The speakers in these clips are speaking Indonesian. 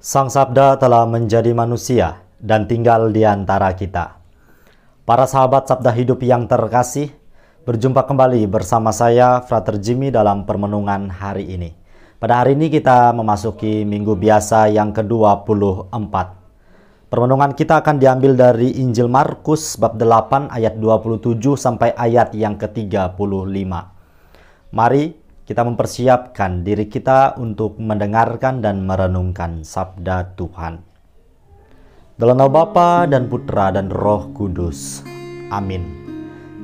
Sang Sabda telah menjadi manusia dan tinggal di antara kita. Para sahabat Sabda Hidup yang terkasih, berjumpa kembali bersama saya, Frater Jimmy, dalam permenungan hari ini. Pada hari ini kita memasuki minggu biasa yang ke-24. Permenungan kita akan diambil dari Injil Markus bab 8 ayat 27 sampai ayat yang ke-35. Mari kita mempersiapkan diri kita untuk mendengarkan dan merenungkan sabda Tuhan. Dalam nama Bapa dan Putra dan Roh Kudus. Amin.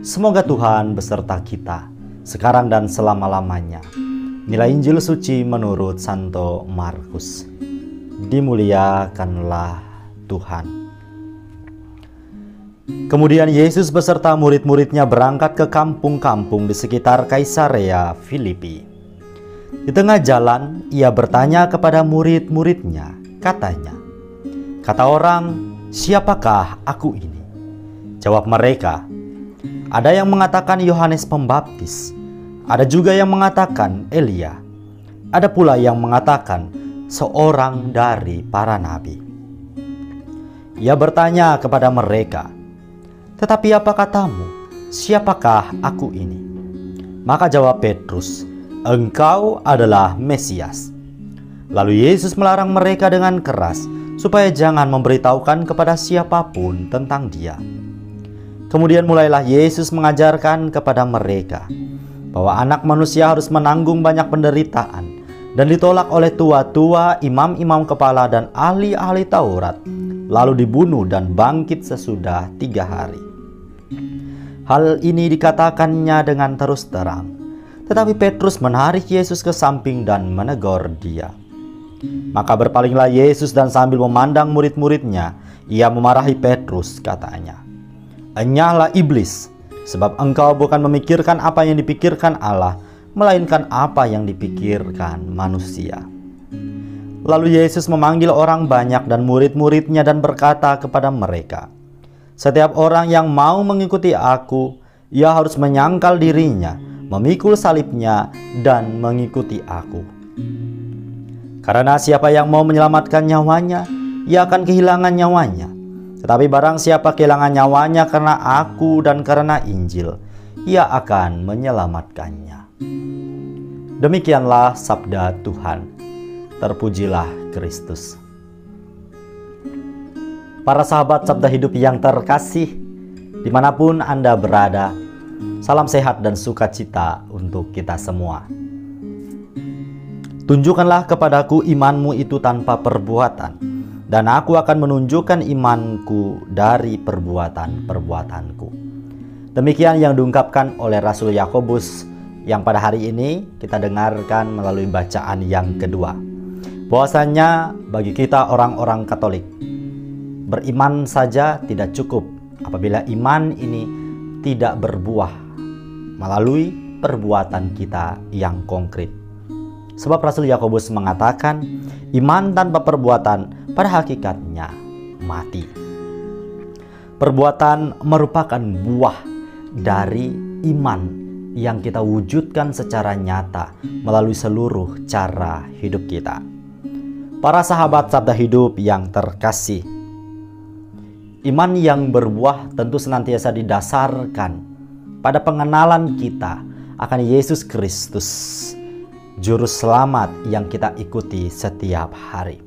Semoga Tuhan beserta kita, sekarang dan selama-lamanya. Nilai Injil suci menurut Santo Markus. Dimuliakanlah Tuhan. Kemudian Yesus beserta murid-muridnya berangkat ke kampung-kampung di sekitar Kaisarea Filipi. Di tengah jalan, ia bertanya kepada murid-muridnya, katanya, "Kata orang, siapakah aku ini?" Jawab mereka, "Ada yang mengatakan Yohanes Pembaptis, ada juga yang mengatakan Elia, ada pula yang mengatakan seorang dari para nabi." Ia bertanya kepada mereka, "Tetapi apa katamu? Siapakah aku ini?" Maka jawab Petrus, "Engkau adalah Mesias." Lalu Yesus melarang mereka dengan keras supaya jangan memberitahukan kepada siapapun tentang Dia. Kemudian mulailah Yesus mengajarkan kepada mereka bahwa Anak Manusia harus menanggung banyak penderitaan dan ditolak oleh tua-tua, imam-imam kepala dan ahli-ahli Taurat, lalu dibunuh dan bangkit sesudah 3 hari. Hal ini dikatakannya dengan terus terang, tetapi Petrus menarik Yesus ke samping dan menegur Dia. Maka berpalinglah Yesus dan sambil memandang murid-muridnya, ia memarahi Petrus, katanya, "Enyahlah iblis, sebab engkau bukan memikirkan apa yang dipikirkan Allah, melainkan apa yang dipikirkan manusia." Lalu Yesus memanggil orang banyak dan murid-muridnya dan berkata kepada mereka, "Setiap orang yang mau mengikuti aku, ia harus menyangkal dirinya, memikul salibnya, dan mengikuti aku. Karena siapa yang mau menyelamatkan nyawanya, ia akan kehilangan nyawanya. Tetapi barang siapa kehilangan nyawanya karena aku dan karena Injil, ia akan menyelamatkannya." Demikianlah sabda Tuhan. Terpujilah Kristus. Para sahabat Sabda Hidup yang terkasih, dimanapun Anda berada, salam sehat dan sukacita untuk kita semua. Tunjukkanlah kepadaku imanmu itu tanpa perbuatan, dan aku akan menunjukkan imanku dari perbuatan-perbuatanku. Demikian yang diungkapkan oleh Rasul Yakobus yang pada hari ini kita dengarkan melalui bacaan yang kedua. Bahwasanya bagi kita orang-orang Katolik, beriman saja tidak cukup apabila iman ini tidak berbuah melalui perbuatan kita yang konkret. Sebab Rasul Yakobus mengatakan, iman tanpa perbuatan pada hakikatnya mati. Perbuatan merupakan buah dari iman yang kita wujudkan secara nyata melalui seluruh cara hidup kita. Para sahabat Sabda Hidup yang terkasih, iman yang berbuah tentu senantiasa didasarkan pada pengenalan kita akan Yesus Kristus, Juru Selamat yang kita ikuti setiap hari.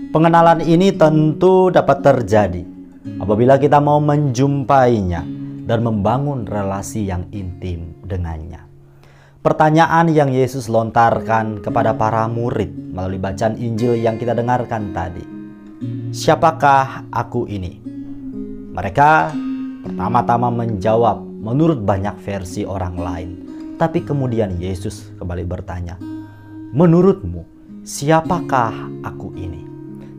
Pengenalan ini tentu dapat terjadi apabila kita mau menjumpainya dan membangun relasi yang intim dengannya. Pertanyaan yang Yesus lontarkan kepada para murid melalui bacaan Injil yang kita dengarkan tadi, "Siapakah aku ini?" Mereka pertama-tama menjawab menurut banyak versi orang lain. Tapi kemudian Yesus kembali bertanya, "Menurutmu, siapakah aku ini?"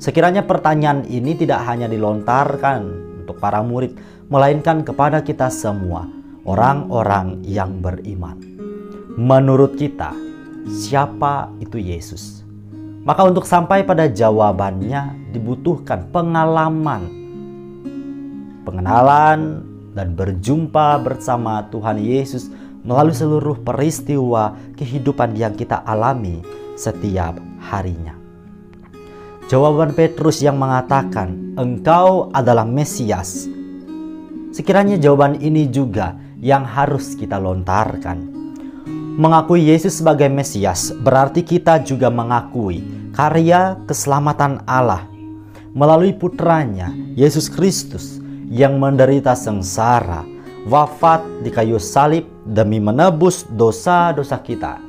Sekiranya pertanyaan ini tidak hanya dilontarkan untuk para murid, melainkan kepada kita semua, orang-orang yang beriman. Menurut kita, siapa itu Yesus? Maka untuk sampai pada jawabannya dibutuhkan pengenalan dan berjumpa bersama Tuhan Yesus melalui seluruh peristiwa kehidupan yang kita alami setiap harinya. Jawaban Petrus yang mengatakan, "Engkau adalah Mesias." Sekiranya jawaban ini juga yang harus kita lontarkan. Mengakui Yesus sebagai Mesias berarti kita juga mengakui karya keselamatan Allah melalui putranya Yesus Kristus yang menderita sengsara, wafat di kayu salib demi menebus dosa-dosa kita,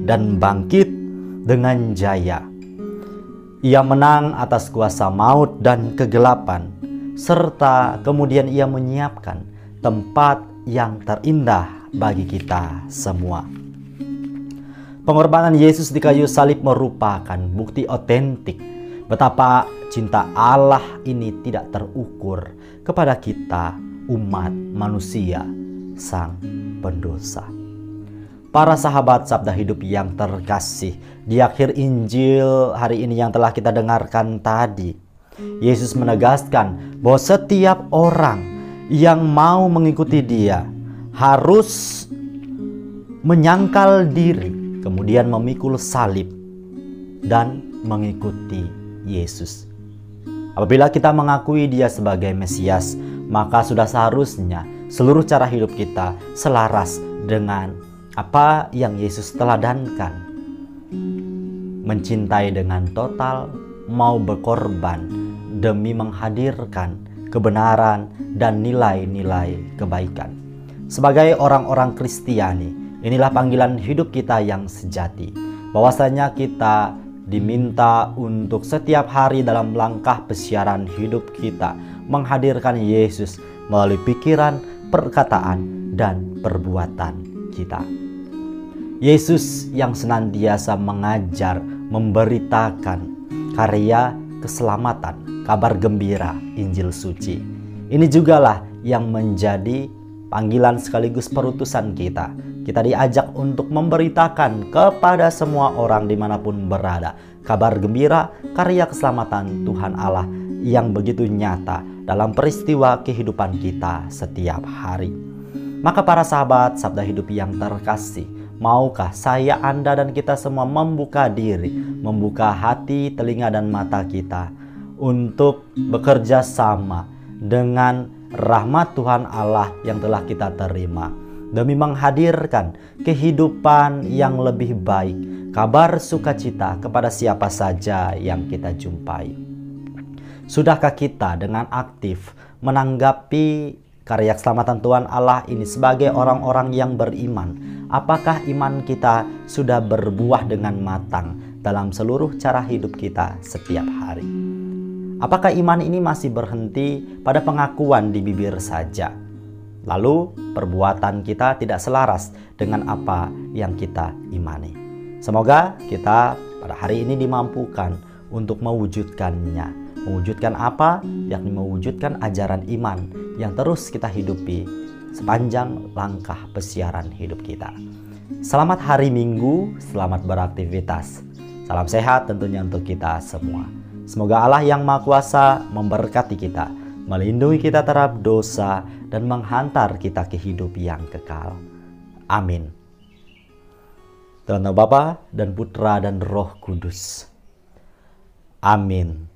dan bangkit dengan jaya. Ia menang atas kuasa maut dan kegelapan, serta kemudian ia menyiapkan tempat yang terindah bagi kita semua. Pengorbanan Yesus di kayu salib merupakan bukti otentik betapa cinta Allah ini tidak terukur kepada kita, umat manusia, sang pendosa. Para sahabat Sabda Hidup yang terkasih, di akhir Injil hari ini yang telah kita dengarkan tadi, Yesus menegaskan bahwa setiap orang yang mau mengikuti Dia harus menyangkal diri, kemudian memikul salib dan mengikuti Yesus. Apabila kita mengakui Dia sebagai Mesias, maka sudah seharusnya seluruh cara hidup kita selaras dengan apa yang Yesus teladankan. Mencintai dengan total, mau berkorban demi menghadirkan kebenaran dan nilai-nilai kebaikan. Sebagai orang-orang Kristiani, inilah panggilan hidup kita yang sejati, bahwasanya kita diminta untuk setiap hari dalam langkah pesiaran hidup kita menghadirkan Yesus melalui pikiran, perkataan, dan perbuatan kita. Yesus yang senantiasa mengajar, memberitakan karya keselamatan, kabar gembira, Injil suci. Ini jugalah yang menjadi panggilan sekaligus perutusan kita. Kita diajak untuk memberitakan kepada semua orang dimanapun berada kabar gembira, karya keselamatan Tuhan Allah yang begitu nyata dalam peristiwa kehidupan kita setiap hari. Maka para sahabat Sabda Hidup yang terkasih, maukah saya, Anda, dan kita semua membuka diri, membuka hati, telinga, dan mata kita untuk bekerja sama dengan rahmat Tuhan Allah yang telah kita terima demi menghadirkan kehidupan yang lebih baik, kabar sukacita kepada siapa saja yang kita jumpai. Sudahkah kita dengan aktif menanggapi karya keselamatan Tuhan Allah ini sebagai orang-orang yang beriman? Apakah iman kita sudah berbuah dengan matang dalam seluruh cara hidup kita setiap hari? Apakah iman ini masih berhenti pada pengakuan di bibir saja, lalu perbuatan kita tidak selaras dengan apa yang kita imani? Semoga kita pada hari ini dimampukan untuk mewujudkannya. Mewujudkan apa? Yakni mewujudkan ajaran iman yang terus kita hidupi sepanjang langkah pesiaran hidup kita. Selamat hari Minggu, selamat beraktivitas. Salam sehat tentunya untuk kita semua. Semoga Allah yang Maha Kuasa memberkati kita, melindungi kita terhadap dosa, dan menghantar kita ke hidup yang kekal. Amin. Dalam nama Bapa dan Putra dan Roh Kudus. Amin.